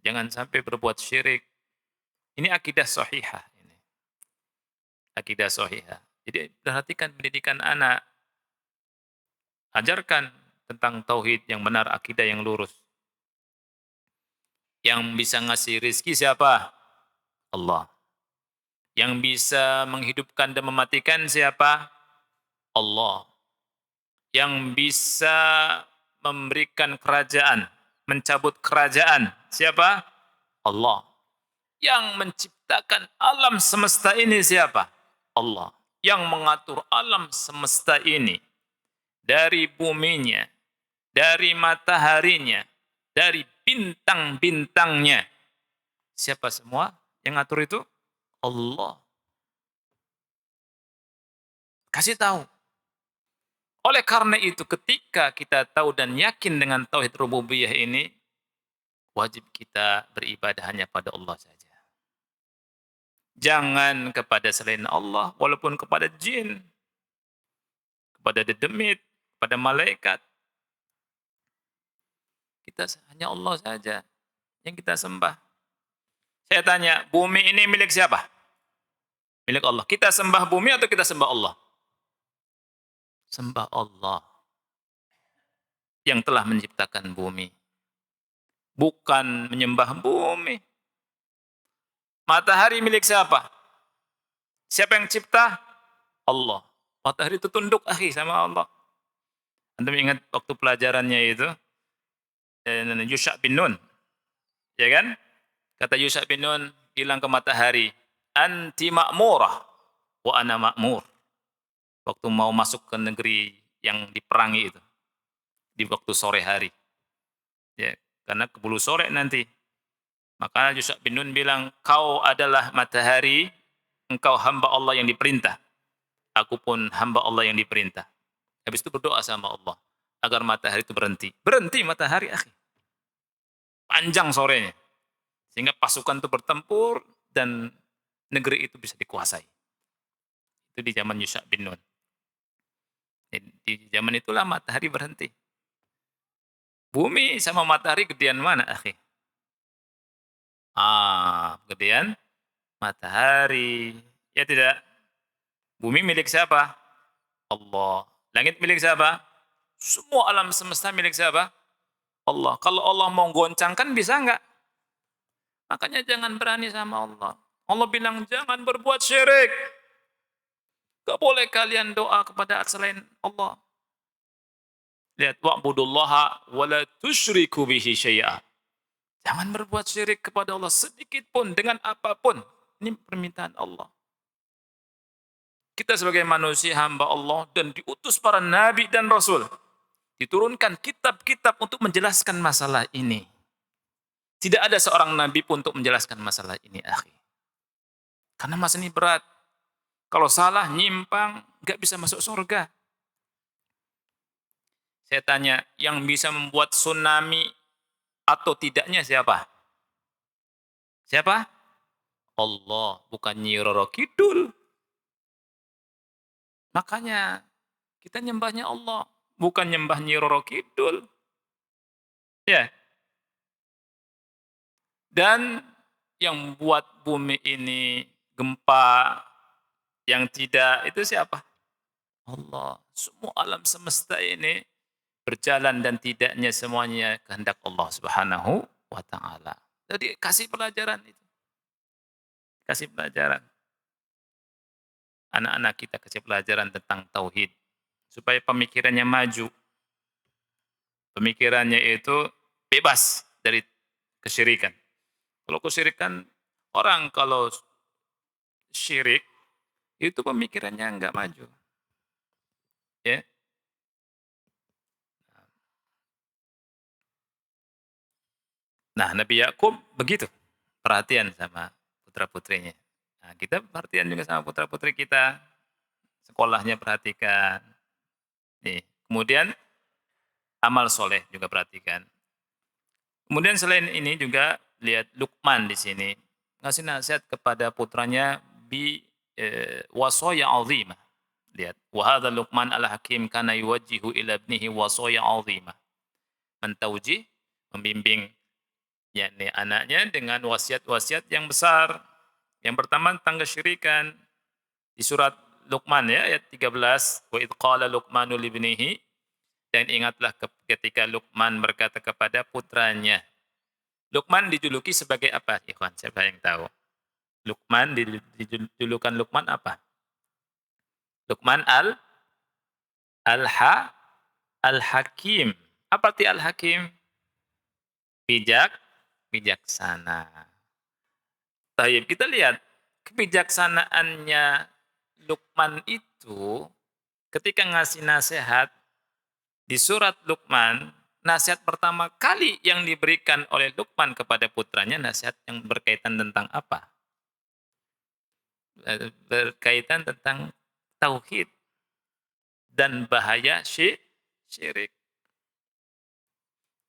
Jangan sampai berbuat syirik. Ini akidah sahihah. Akidah sahihah. Jadi perhatikan pendidikan anak. Ajarkan tentang tauhid yang benar, akidah yang lurus. Yang bisa ngasih rizki siapa? Allah. Yang bisa menghidupkan dan mematikan siapa? Allah. Yang bisa memberikan kerajaan, mencabut kerajaan siapa? Allah. Yang menciptakan alam semesta ini siapa? Allah. Yang mengatur alam semesta ini dari buminya, dari mataharinya, dari bintang-bintangnya. Siapa semua yang ngatur itu? Allah. Kasih tahu. Oleh karena itu, ketika kita tahu dan yakin dengan tauhid rububiyah ini, wajib kita beribadah hanya pada Allah saja. Jangan kepada selain Allah, walaupun kepada jin, kepada dedemit, kepada malaikat. Kita hanya Allah saja yang kita sembah. Saya tanya, bumi ini milik siapa? Milik Allah. Kita sembah bumi atau kita sembah Allah? Sembah Allah yang telah menciptakan bumi. Bukan menyembah bumi. Matahari milik siapa? Siapa yang cipta? Allah. Matahari itu tunduk, akhi, sama Allah. Anda ingat waktu pelajarannya itu? Yusha bin Nun. Ya kan? Kata Yusha bin Nun, bilang ke matahari, anti ma'murah wa ana ma'mur. Waktu mau masuk ke negeri yang diperangi itu. Di waktu sore hari. Ya, karena keburu sore nanti. Maka Yusha bin Nun bilang, kau adalah matahari, engkau hamba Allah yang diperintah. Aku pun hamba Allah yang diperintah. Habis itu berdoa sama Allah agar matahari itu berhenti. Berhenti matahari, akhi. Panjang sorenya. Sehingga pasukan itu bertempur dan negeri itu bisa dikuasai. Itu di zaman Yusha bin Nun. Di zaman itulah matahari berhenti. Bumi sama matahari gedean mana, akhi? Gedean matahari. Ya tidak? Bumi milik siapa? Allah. Langit milik siapa? Semua alam semesta milik siapa? Allah. Kalau Allah mau goncangkan bisa enggak? Makanya jangan berani sama Allah. Allah bilang jangan berbuat syirik. Gak boleh kalian doa kepada selain Allah. Lihat, wa'budullaha wa la tusyriku bihi syai'a. Jangan berbuat syirik kepada Allah sedikit pun dengan apapun. Ini permintaan Allah. Kita sebagai manusia hamba Allah dan diutus para nabi dan rasul. Diturunkan kitab-kitab untuk menjelaskan masalah ini. Tidak ada seorang nabi pun untuk menjelaskan masalah ini, akhi. Karena masalah ini berat. Kalau salah, nyimpang, nggak bisa masuk surga. Saya tanya, yang bisa membuat tsunami atau tidaknya siapa? Siapa? Allah, bukan Nyi Roro Kidul. Makanya kita nyembahnya Allah, bukan nyembah Nyi Roro Kidul. Ya. Dan yang buat bumi ini gempa, yang tidak, itu siapa? Allah. Semua alam semesta ini berjalan dan tidaknya semuanya kehendak Allah Subhanahu wa ta'ala. Jadi kasih pelajaran itu. Kasih pelajaran. Anak-anak kita kasih pelajaran tentang tauhid. Supaya pemikirannya maju. Pemikirannya itu bebas dari kesyirikan. Kalau kesyirikan, orang kalau syirik, itu pemikirannya enggak maju. Ya. Nah, Nabi Yakub begitu, perhatian sama putra-putrinya. Nah, kita perhatian juga sama putra-putri kita, sekolahnya perhatikan. Nih, kemudian amal soleh juga perhatikan. Kemudian selain ini juga lihat Luqman di sini ngasih nasihat kepada putranya bi wasaya azimah. Lihat, wa hadza Luqman al-Hakim kana yuwajjihu ila ibnihi wasaya azimah. Mentauji, membimbing yakni anaknya dengan wasiat-wasiat yang besar. Yang pertama tentang kesyirikan di surat Luqman ya ayat 13, wa id qala Luqmanu libnihi, dan ingatlah ketika Luqman berkata kepada putranya. Luqman dijuluki sebagai apa, ikhwan? Siapa yang tahu? Luqman dijulukan Luqman apa? Luqman al-ha al-hakim. Apa arti al-hakim? Bijaksana. Baik, kita lihat kebijaksanaannya Luqman itu ketika ngasih nasihat di surat Luqman, nasihat pertama kali yang diberikan oleh Luqman kepada putranya nasihat yang berkaitan tentang apa? Berkaitan tentang tauhid dan bahaya syirik.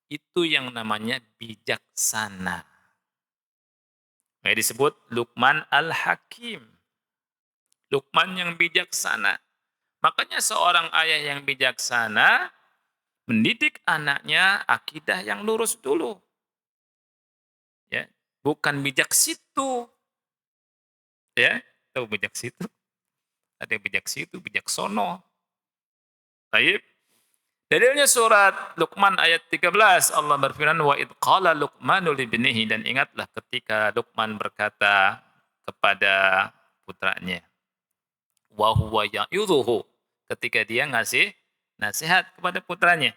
Itu yang namanya bijaksana. Disebut Luqman al-Hakim. Luqman yang bijaksana. Makanya seorang ayah yang bijaksana mendidik anaknya akidah yang lurus dulu. Ya, bukan bijak situ. Ya, tahu bijak situ? Ada yang bijak situ, bijak sono. Baik. Dalilnya surat Luqman ayat 13, Allah berfirman wa id qala Luqmanu libnihi, dan ingatlah ketika Luqman berkata kepada putranya wa huwa ya'idhuhu, ketika dia ngasih nasihat kepada putranya.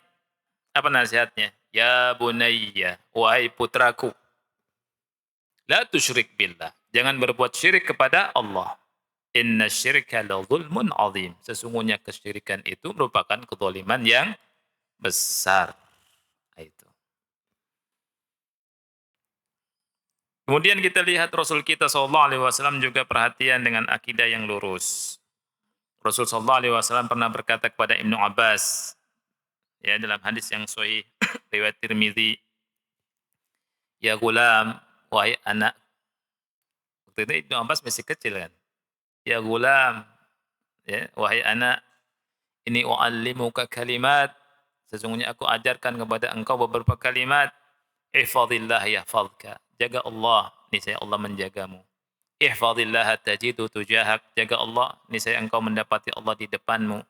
Apa nasihatnya? Ya bunayya, wahai putraku, la tusyrik billah, jangan berbuat syirik kepada Allah. Inna syirka la zulmun azim, sesungguhnya kesyirikan itu merupakan kezaliman yang besar. Itu. Kemudian kita lihat Rasul kita sallallahu alaihi wasallam juga perhatian dengan akidah yang lurus. Rasul sallallahu alaihi wasallam pernah berkata kepada Ibnu Abbas, ya dalam hadis yang sahih riwayat Tirmizi, ya gulam, wahai anak. Waktu itu Ibnu Abbas masih kecil kan. Ya gulam, ya wahai anak, ini u'allimuka kalimat, sesungguhnya aku ajarkan kepada engkau beberapa kalimat. Ihfazillah yahfazka, jaga Allah, niscaya Allah menjagamu. Ihfazillah tajidu tujahak, jaga Allah, niscaya engkau mendapati Allah di depanmu.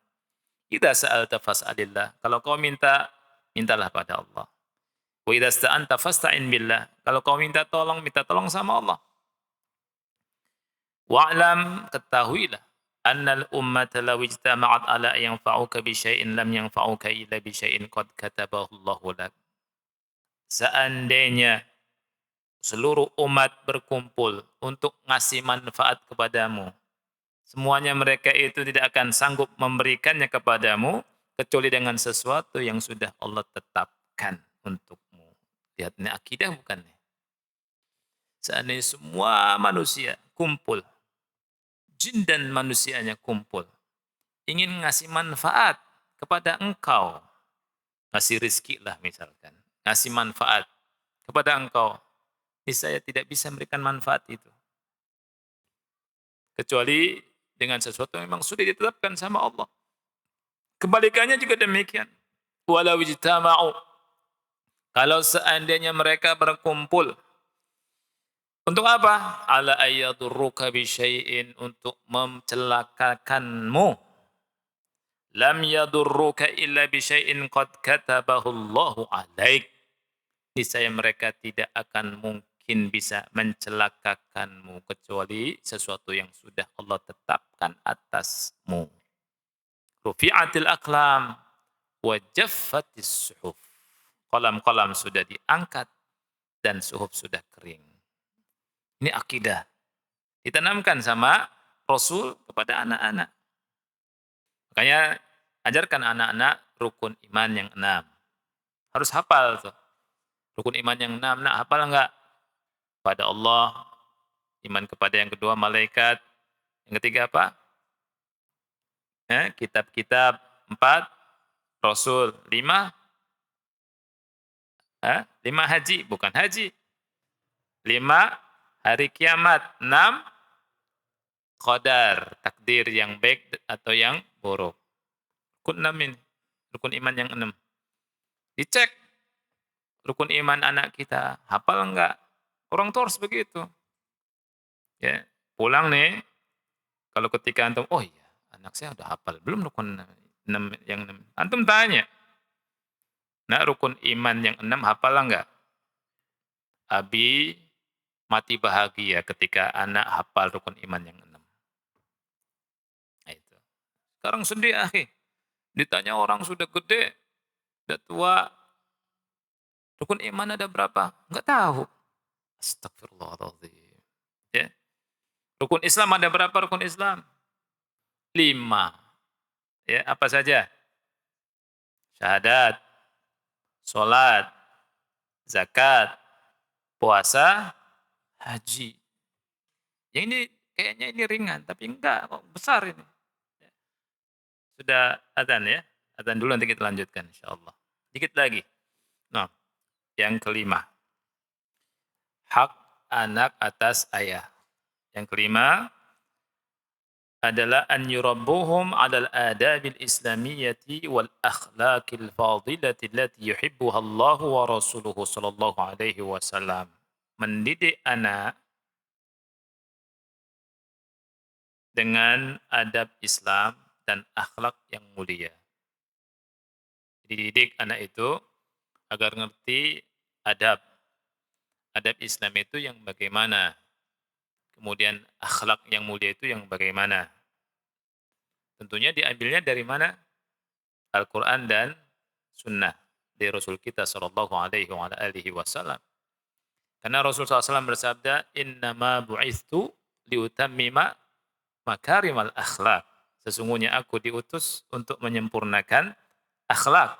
Idza sa'alta fas'alillah, kalau kau minta, mintalah pada Allah. Wa idza sta'anta fasta'in billah, kalau kau minta tolong sama Allah. Wa'lam, ketahuilah, annal ummata law ijtama'at ala yanfa'uka bi syai'in lam yanfa'uka illa bi syai'in qad katabahu Allahu lak. Seandainya seluruh umat berkumpul untuk ngasih manfaat kepadamu, semuanya mereka itu tidak akan sanggup memberikannya kepadamu kecuali dengan sesuatu yang sudah Allah tetapkan untukmu. Lihat, ini akidah bukan? Seandainya semua manusia kumpul, jin dan manusianya kumpul, ingin ngasih manfaat kepada engkau, ngasih rizki lah misalkan, ngasih manfaat kepada engkau, saya tidak bisa memberikan manfaat itu. Kecuali dengan sesuatu yang memang sudah ditetapkan sama Allah. Kebalikannya juga demikian. Walau ijtama'u, kalau seandainya mereka berkumpul, untuk apa? Ala ayyadurruka bi syai'in, untuk mencelakakanmu. Lam yadurruka illa bi syai'in qad katabahu Allahu alaik. Niscaya mereka tidak akan mungkin mungkin bisa mencelakakanmu kecuali sesuatu yang sudah Allah tetapkan atasmu. Rufi'atil aqlam wa jaffatis suhuf. Qalam-qalam sudah diangkat dan suhuf sudah kering. Ini akidah. Ditanamkan sama Rasul kepada anak-anak. Makanya ajarkan anak-anak rukun iman yang 6. Harus hafal tuh. Rukun iman yang 6. Nah, hafal enggak? Pada Allah, iman kepada yang kedua malaikat, yang ketiga apa? Kitab-kitab. 4, Rasul. 5, 5 haji, bukan haji. 5, hari kiamat. 6, qadar, takdir yang baik atau yang buruk. Rukun 6 ini. Rukun iman yang 6. Dicek rukun iman anak kita, hafal enggak? Orang tua harus begitu. Ya, pulang nih, kalau ketika antum, oh iya, anak saya udah hafal, belum rukun 6 yang 6. Antum tanya, nak rukun iman yang 6 hafal enggak? Abi mati bahagia ketika anak hafal rukun iman yang 6. Nah, itu. Sekarang sedih, akhi. Ditanya orang sudah gede, udah tua, rukun iman ada berapa? Enggak tahu. Astagfirullahaladzim. Ya. Rukun Islam ada berapa rukun Islam? 5. Ya, apa saja? Syahadat, sholat, zakat, puasa, haji. Yang ini kayaknya ini ringan, tapi enggak, kok besar ini. Sudah adzan ya? Adzan dulu nanti kita lanjutkan insyaallah. Dikit lagi. Nah, yang kelima. Hak anak atas ayah. Yang kelima adalah an yurabbuhum 'alal adabil islamiyyati wal akhlaqil fadilati allati yuhibbuha Allahu wa rasuluhu sallallahu alaihi wasallam. Mendidik anak dengan adab Islam dan akhlak yang mulia. Dididik anak itu agar ngerti adab. Adab Islam itu yang bagaimana. Kemudian akhlak yang mulia itu yang bagaimana. Tentunya diambilnya dari mana? Al-Quran dan Sunnah dari Rasul kita Sallallahu Alaihi Wasallam. Karena Rasul SAW bersabda, Innama bu'ithu liutammima makarimal akhlak. Sesungguhnya aku diutus untuk menyempurnakan akhlak.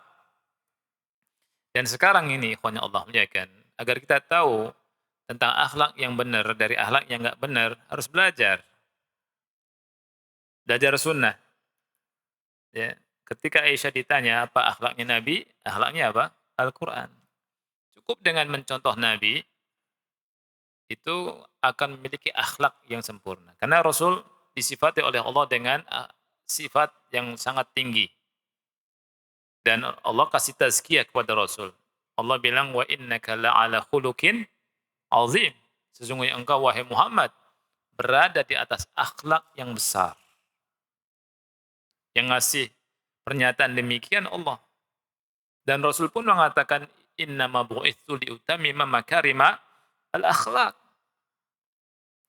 Dan sekarang ini, ikhwanya Allah muliakan, agar kita tahu tentang akhlak yang benar dari akhlak yang enggak benar, harus belajar. Belajar sunnah. Ya. Ketika Aisyah ditanya apa akhlaknya Nabi, akhlaknya apa? Al-Quran. Cukup dengan mencontoh Nabi, itu akan memiliki akhlak yang sempurna. Karena Rasul disifati oleh Allah dengan sifat yang sangat tinggi. Dan Allah kasih tazkiyah kepada Rasul. Allah bilang, wa innaka la'ala khuluqin azim. Sesungguhnya engkau, wahai Muhammad, berada di atas akhlak yang besar. Yang ngasih pernyataan demikian Allah. Dan Rasul pun mengatakan, innama bu'ithu liutammima makarima al-akhlak.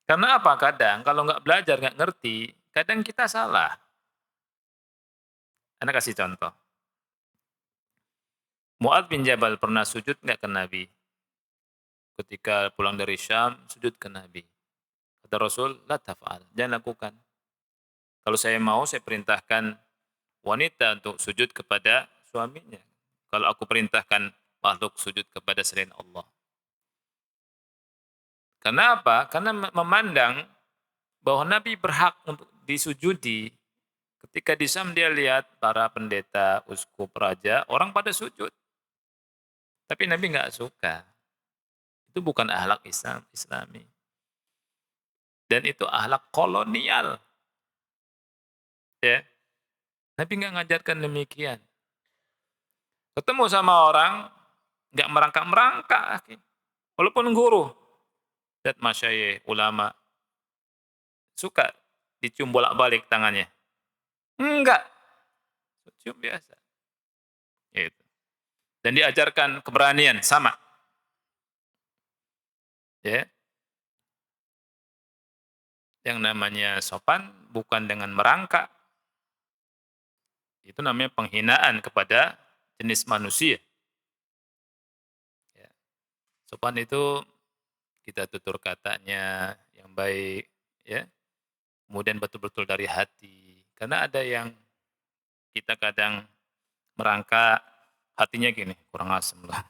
Karena apa? Kadang kalau nggak belajar, nggak ngerti, kadang kita salah. Anda kasih contoh. Mu'adz bin Jabal pernah sujud nggak ke Nabi? Ketika pulang dari Syam, sujud ke Nabi. Kata Rasul, la taf'al, jangan lakukan. Kalau saya mau, saya perintahkan wanita untuk sujud kepada suaminya. Kalau aku perintahkan makhluk sujud kepada selain Allah. Karena apa? Karena memandang bahwa Nabi berhak untuk disujudi. Ketika di Syam dia lihat para pendeta, uskup, raja, orang pada sujud. Tapi Nabi nggak suka. Itu bukan akhlak Islami. Dan itu akhlak kolonial. Ya. Nabi nggak ngajarkan demikian. Ketemu sama orang, nggak merangkak-merangkak. Walaupun guru. Dan masyayikh, ulama, suka dicium bolak-balik tangannya. Enggak. Cium biasa. Gitu. Dan diajarkan keberanian, sama. Ya, yang namanya sopan bukan dengan merangkak, itu namanya penghinaan kepada jenis manusia. Ya. Sopan itu kita tutur katanya yang baik, ya. Kemudian betul-betul dari hati. Karena ada yang kita kadang merangkak, hatinya gini, kurang asem lah.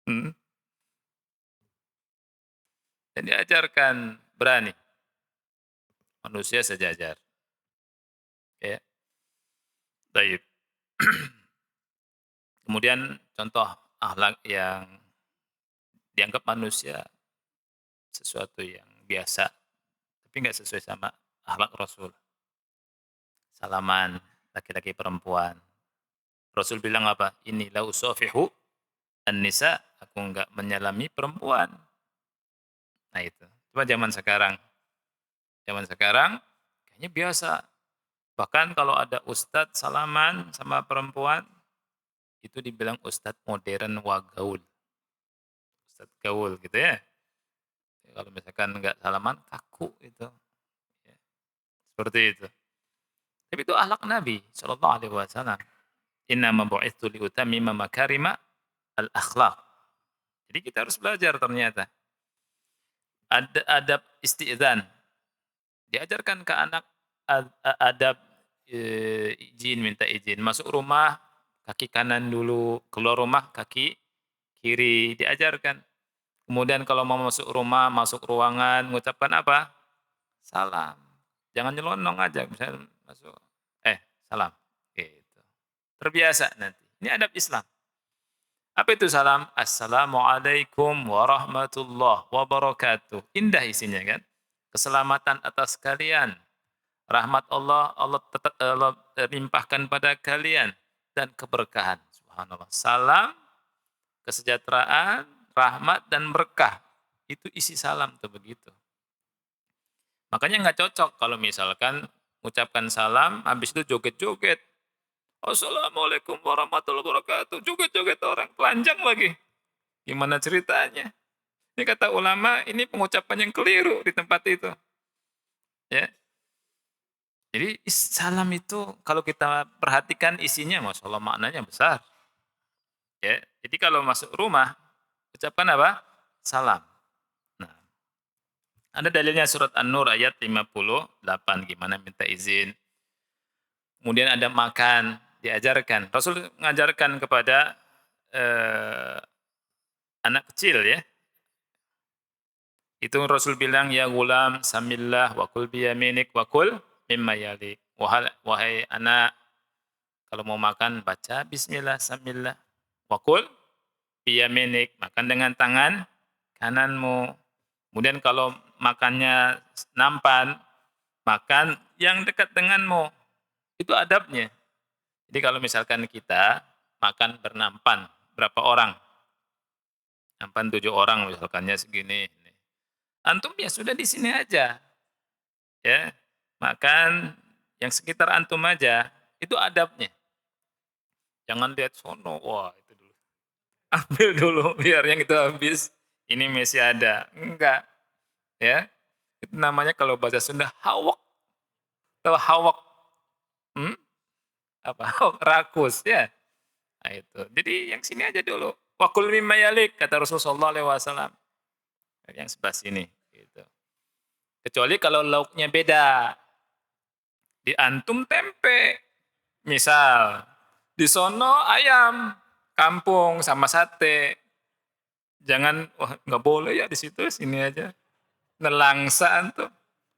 Mhm. Dan diajarkan berani, manusia sejajar. Ya, baik. Kemudian contoh akhlak yang dianggap manusia sesuatu yang biasa, tapi nggak sesuai sama akhlak Rasul. Salaman, laki-laki perempuan. Rasul bilang apa? Ini la usafihu an-nisa, aku nggak menyalami perempuan. Nah itu. Coba zaman sekarang kayaknya biasa. Bahkan kalau ada ustadz salaman sama perempuan, itu dibilang ustadz modern wa gaul. Ustadz gaul gitu ya. Kalau misalkan nggak salaman, kaku itu. Ya, seperti itu. Tapi itu akhlak Nabi Shallallahu Alaihi Wasallam. Inna ma bu'itsu liutammima makarima al-akhlaq. Jadi kita harus belajar ternyata. Ada adab isti'dzan. Diajarkan ke anak adab izin, minta izin. Masuk rumah kaki kanan dulu, keluar rumah kaki kiri, diajarkan. Kemudian kalau mau masuk rumah, masuk ruangan, mengucapkan apa? Salam. Jangan nyelonong aja, misalnya masuk, salam, gitu. Terbiasa nanti. Ini adab Islam. Apa itu salam? Assalamualaikum warahmatullahi wabarakatuh. Indah isinya kan? Keselamatan atas kalian. Rahmat Allah limpahkan pada kalian dan keberkahan. Subhanallah. Salam, kesejahteraan, rahmat dan berkah. Itu isi salam tuh begitu. Makanya nggak cocok kalau misalkan ucapkan salam, habis itu joget-joget. Assalamualaikum warahmatullahi wabarakatuh. Joget-joget orang, telanjang lagi. Gimana ceritanya? Ini kata ulama, ini pengucapan yang keliru di tempat itu. Ya. Jadi salam itu kalau kita perhatikan isinya, Masya Allah maknanya besar. Ya. Jadi kalau masuk rumah, ucapkan apa? Salam. Nah, ada dalilnya surat An-Nur ayat 58, gimana minta izin. Kemudian ada makan, diajarkan. Rasul mengajarkan kepada eh, anak kecil ya. Itu Rasul bilang, ya gulam samillah wa kul biyaminik wa kul mimma yalik. Wahai anak, kalau mau makan baca bismillah samillah wa kul biyaminik, makan dengan tangan kananmu. Kemudian kalau makannya nampan, makan yang dekat denganmu. Itu adabnya. Jadi kalau misalkan kita makan bernampan, berapa orang? Nampan 7 orang misalkannya segini. Antum ya sudah di sini aja. Ya, makan yang sekitar antum aja, itu adabnya. Jangan lihat sono, wah itu dulu. Ambil dulu biar yang itu habis, ini masih ada. Enggak, ya. Itu namanya kalau bahasa Sunda hawak. Tahu hawak? Hmm? Apa? Hawak rakus ya. Nah itu. Jadi yang sini aja dulu. Wakul mimma yalik kata Rasulullah SAW. Yang sebelah sini gitu. Kecuali kalau lauknya beda. Di antum tempe, misal. Di sono ayam kampung sama sate. Jangan, wah nggak boleh ya di situ, sini aja. Nelangsa antum.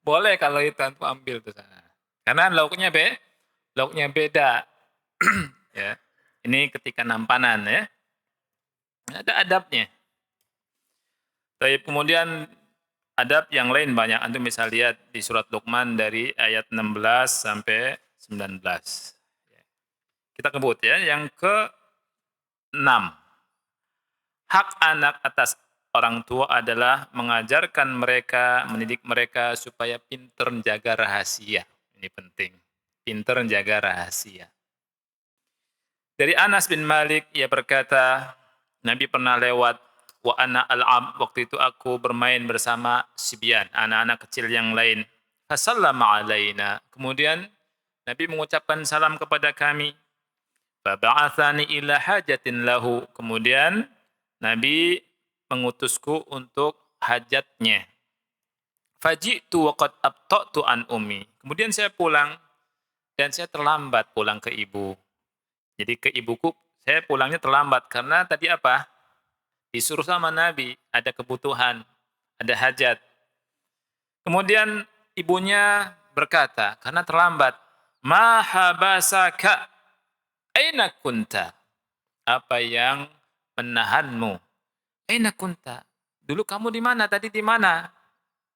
Boleh kalau itu antum ambil tuh sana. Karena lauknya beda. Ya. Ini ketika nampanan ya. Ada adabnya. Tapi kemudian adab yang lain banyak. Antum bisa lihat di surat Luqman dari ayat 16 sampai 19. Kita kebut ya. Yang ke-6. Hak anak atas orang tua adalah mengajarkan mereka, mendidik mereka supaya pinter menjaga rahasia. Ini penting. Pinter menjaga rahasia. Dari Anas bin Malik, ia berkata, Nabi pernah lewat wa ana al'ab, waktu itu aku bermain bersama sibyan, anak-anak kecil yang lain. Fasallama alaina. Kemudian Nabi mengucapkan salam kepada kami. Faba'athani ila hajatin lahu. Kemudian Nabi mengutusku untuk hajatnya. Faji'tu wa qad abta'tu an ummi. Kemudian saya pulang dan saya terlambat pulang ke ibu. Jadi ke ibuku saya pulangnya terlambat karena tadi apa? Disuruh sama Nabi, ada kebutuhan, ada hajat. Kemudian ibunya berkata, karena terlambat, "Ma habasaka? Aina kunta?" Apa yang menahanmu? Aina kunta? Dulu kamu di mana? Tadi di mana?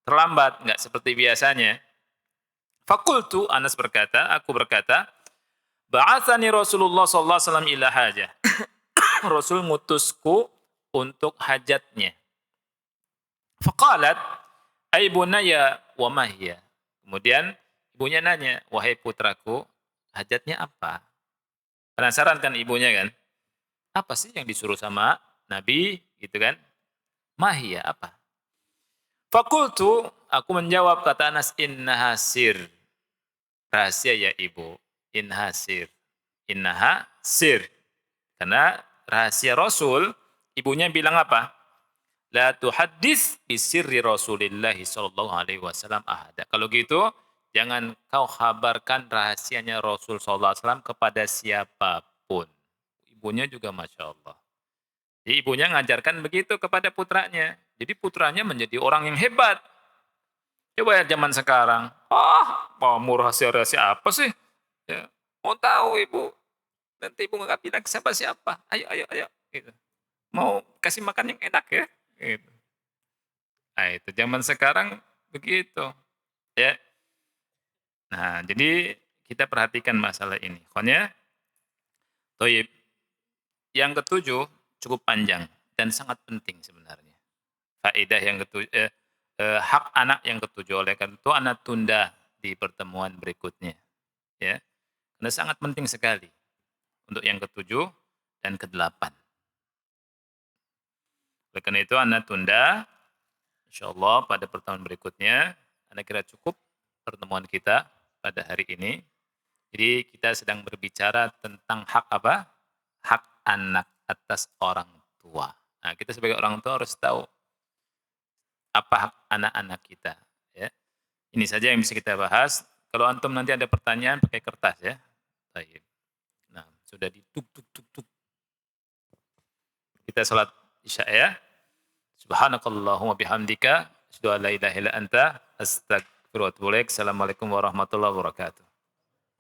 Terlambat, enggak seperti biasanya. Fakultu, Anas berkata, aku berkata, ba'athani Rasulullah sallallahu alaihi wasallam ila hajah. Rasul ngutusku untuk hajatnya. Faqalat, ay bunaya wa ma hiya. Kemudian ibunya nanya, wahai putraku, hajatnya apa? Penasaran kan ibunya kan? Apa sih yang disuruh sama Nabi gitu kan? Mahia apa? Fakultu, aku menjawab kata Anas, innaha sir. Rahasia ya ibu. Innaha sir. Innaha sir. Karena rahasia Rasul, ibunya bilang apa? La tuhaddits bi sirri Rasulillah sallallahu alaihi wasallam ahada. Kalau gitu, jangan kau kabarkan rahasianya Rasul sallallahu alaihi wasallam kepada siapapun. Ibunya juga Masya Allah. Jadi ibunya ngajarkan begitu kepada putranya. Jadi putranya menjadi orang yang hebat. Coba ya zaman sekarang. Mau rahasia-rahasia apa sih? Ya, mau tahu ibu. Nanti ibu nggak bilang siapa-siapa. Ayo, ayo, ayo. Gitu. Mau kasih makan yang enak ya. Gitu. Nah itu zaman sekarang begitu. Ya. Nah jadi kita perhatikan masalah ini. Pokoknya, toib. Yang ketujuh cukup panjang dan sangat penting sebenarnya. Faedah yang ketujuh, hak anak yang ketujuh, oleh karena itu anak tunda di pertemuan berikutnya. Ya, karena sangat penting sekali untuk yang ketujuh dan kedelapan. Oleh karena itu anak tunda, insyaallah pada pertemuan berikutnya. Anda kira cukup pertemuan kita pada hari ini. Jadi kita sedang berbicara tentang hak apa? Hak anak atas orang tua. Nah, kita sebagai orang tua harus tahu apa hak anak-anak kita. Ya. Ini saja yang bisa kita bahas. Kalau antum nanti ada pertanyaan pakai kertas ya. Baik. Nah, sudah dituk tuk tuk tuk. Kita salat Isya ya. Subhanakallahumma bihamdika asyhadu an la ilaha illa anta astaghfiruka wa atubu ilaik. Assalamualaikum warahmatullahi wabarakatuh.